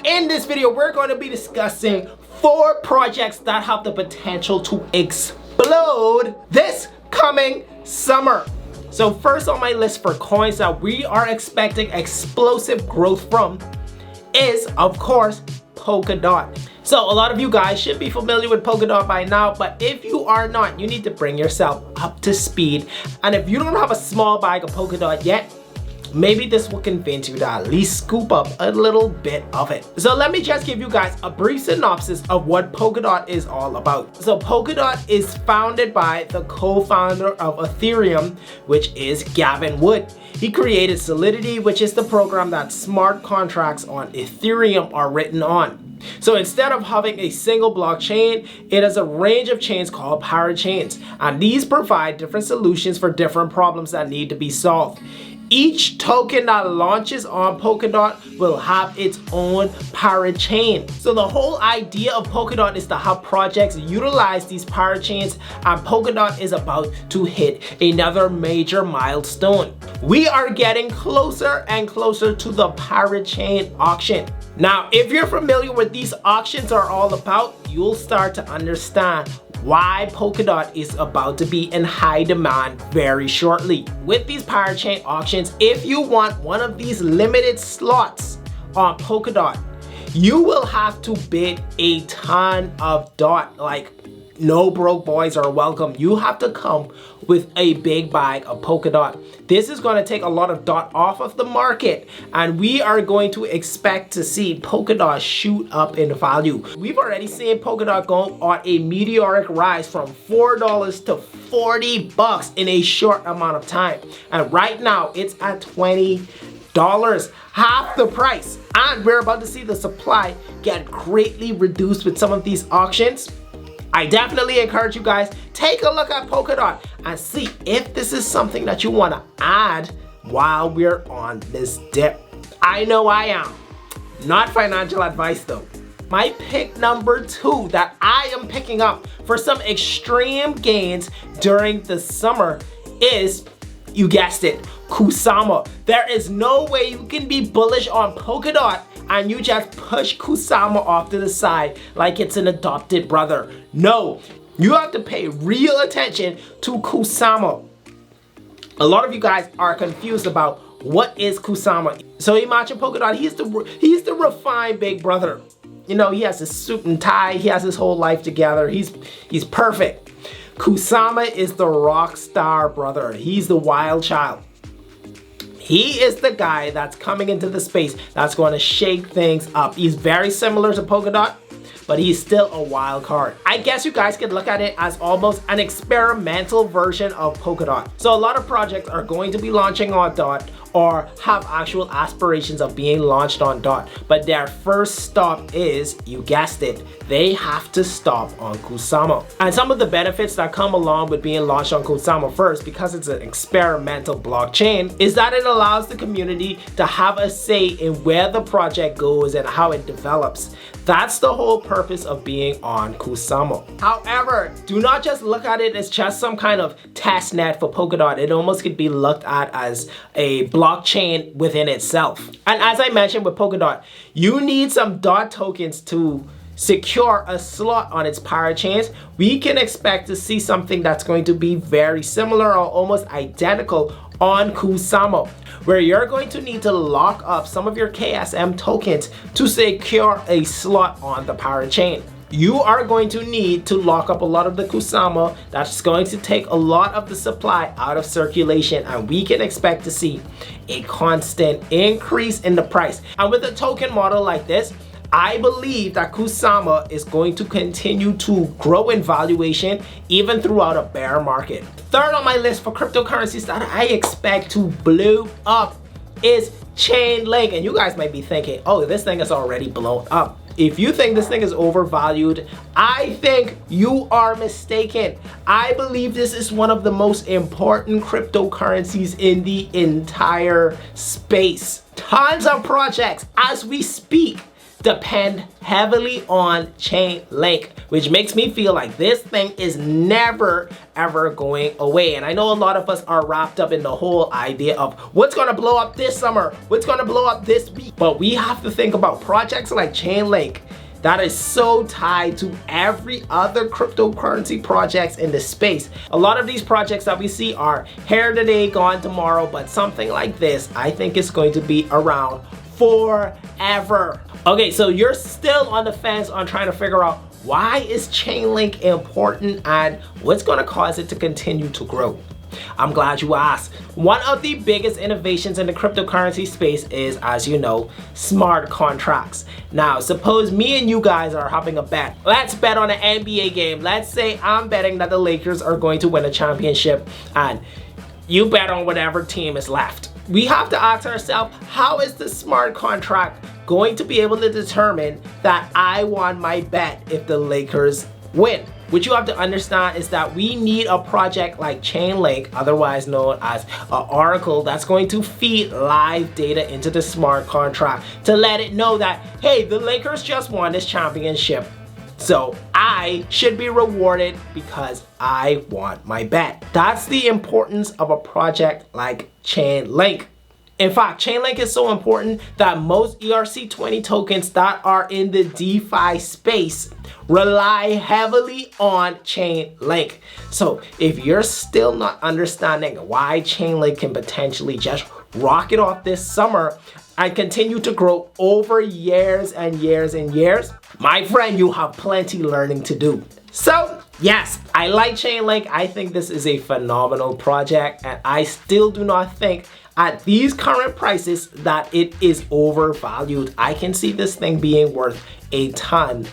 In this video, we're going to be discussing 4 projects that have the potential to explode this coming summer. So first on my list for coins that we are expecting explosive growth from is, of course, Polkadot. So a lot of you guys should be familiar with Polkadot by now, but if you are not, you need to bring yourself up to speed. And if you don't have a small bag of Polkadot yet, maybe this will convince you to at least scoop up a little bit of it. So let me just give you guys a brief synopsis of what Polkadot is all about. So Polkadot is founded by the co-founder of Ethereum, which is Gavin Wood. He created Solidity, which is the program that smart contracts on Ethereum are written on. So instead of having a single blockchain, it has a range of chains called parachains, and these provide different solutions for different problems that need to be solved. Each token that launches on Polkadot will have its own parachain. So the whole idea of Polkadot is to have projects utilize these parachains, and Polkadot is about to hit another major milestone. We are getting closer and closer to the parachain auction. Now, if you're familiar with these auctions are all about, you'll start to understand why Polkadot is about to be in high demand very shortly. With these parachain auctions, if you want one of these limited slots on Polkadot, you will have to bid a ton of DOT. Like, no broke boys are welcome. You have to come with a big bag of Polkadot. This is going to take a lot of DOT off of the market, and we are going to expect to see Polkadot shoot up in value. We've already seen Polkadot go on a meteoric rise from $4 to $40 in a short amount of time, and right now it's at $20, half the price. And we're about to see the supply get greatly reduced with some of these auctions. I definitely encourage you guys, take a look at Polkadot and see if this is something that you want to add while we're on this dip. I know I am. Not financial advice though. My pick number 2 that I am picking up for some extreme gains during the summer is, you guessed it, Kusama. There is no way you can be bullish on Polkadot and you just push Kusama off to the side like it's an adopted brother. No, you have to pay real attention to Kusama. A lot of you guys are confused about what is Kusama. So imagine Polkadot, he's the refined big brother. You know, he has his suit and tie, he has his whole life together, he's perfect. Kusama is the rock star brother. He's the wild child. He is the guy that's coming into the space that's going to shake things up. He's very similar to Polkadot, but he's still a wild card. I guess you guys could look at it as almost an experimental version of Polkadot. So a lot of projects are going to be launching on DOT or have actual aspirations of being launched on DOT, but their first stop is, you guessed it, they have to stop on Kusama. And some of the benefits that come along with being launched on Kusama first, because it's an experimental blockchain, is that it allows the community to have a say in where the project goes and how it develops. That's the whole purpose of being on Kusama. However, do not just look at it as just some kind of test net for Polkadot. It almost could be looked at as a blockchain within itself. And as I mentioned with Polkadot, you need some DOT tokens to secure a slot on its parachains. We can expect to see something that's going to be very similar or almost identical on Kusama, where you're going to need to lock up some of your KSM tokens to secure a slot on the parachain. You are going to need to lock up a lot of the Kusama. That's going to take a lot of the supply out of circulation, and we can expect to see a constant increase in the price. And with a token model like this, I believe that Kusama is going to continue to grow in valuation even throughout a bear market. Third on my list for cryptocurrencies that I expect to blow up is Chainlink. And you guys might be thinking, oh, this thing is already blown up. If you think this thing is overvalued, I think you are mistaken. I believe this is one of the most important cryptocurrencies in the entire space. Tons of projects as we speak depend heavily on chainlink, which makes me feel like this thing is never ever going away. And I know a lot of us are wrapped up in the whole idea of what's gonna blow up this summer, what's gonna blow up this week. But we have to think about projects like chainlink that is so tied to every other cryptocurrency projects in the space. A lot of these projects that we see are here today, gone tomorrow, but something like this, I think is going to be around forever. Okay, so you're still on the fence on trying to figure out why is chainlink important and what's gonna cause it to continue to grow. I'm glad you asked. One of the biggest innovations in the cryptocurrency space is, as you know, smart contracts. Now, suppose me and you guys are having a bet. Let's bet on an NBA game. Let's say I'm betting that the Lakers are going to win a championship and you bet on whatever team is left. We have to ask ourselves, how is the smart contract going to be able to determine that I won my bet if the Lakers win? What you have to understand is that we need a project like Chainlink, otherwise known as an Oracle, that's going to feed live data into the smart contract to let it know that, hey, the Lakers just won this championship, so I should be rewarded because I won my bet. That's the importance of a project like Chainlink. In fact, Chainlink is so important that most ERC20 tokens that are in the DeFi space rely heavily on Chainlink. So if you're still not understanding why Chainlink can potentially just rocket off this summer and continue to grow over years and years and years, my friend, you have plenty learning to do. So yes, I like Chainlink. I think this is a phenomenal project, and I still do not think at these current prices that it is overvalued. I can see this thing being worth a ton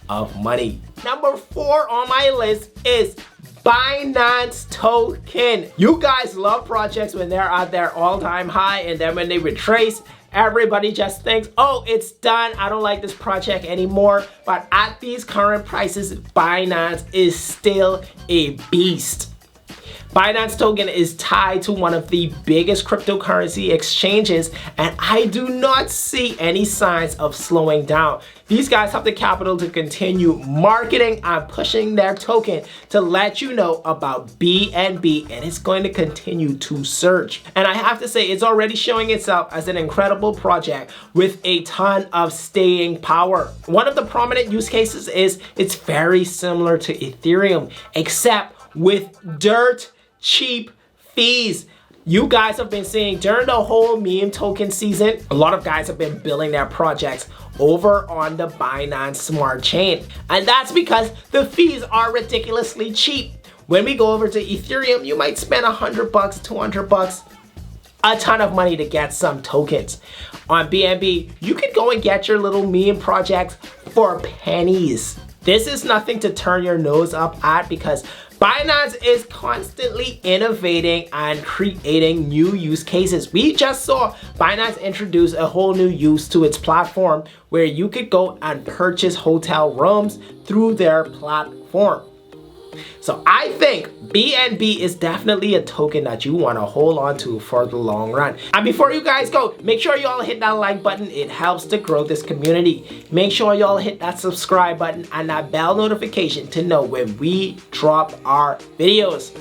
of money. Number 4 on my list is Binance token. You guys love projects when they're at their all-time high, and then when they retrace, everybody just thinks, oh, it's done, I don't like this project anymore. But at these current prices, Binance is still a beast. Binance token is tied to one of the biggest cryptocurrency exchanges, and I do not see any signs of slowing down. These guys have the capital to continue marketing and pushing their token to let you know about BNB, and it's going to continue to surge. And I have to say, it's already showing itself as an incredible project with a ton of staying power. One of the prominent use cases is it's very similar to Ethereum, except with dirt cheap fees. You guys have been seeing during the whole meme token season, a lot of guys have been building their projects over on the Binance Smart Chain. And that's because the fees are ridiculously cheap. When we go over to Ethereum, you might spend $100, $200, a ton of money to get some tokens. On BNB, you could go and get your little meme projects for pennies. This is nothing to turn your nose up at because Binance is constantly innovating and creating new use cases. We just saw Binance introduce a whole new use to its platform where you could go and purchase hotel rooms through their platform. So I think BNB is definitely a token that you want to hold on to for the long run. And before you guys go, make sure you all hit that like button. It helps to grow this community. Make sure you all hit that subscribe button and that bell notification to know when we drop our videos.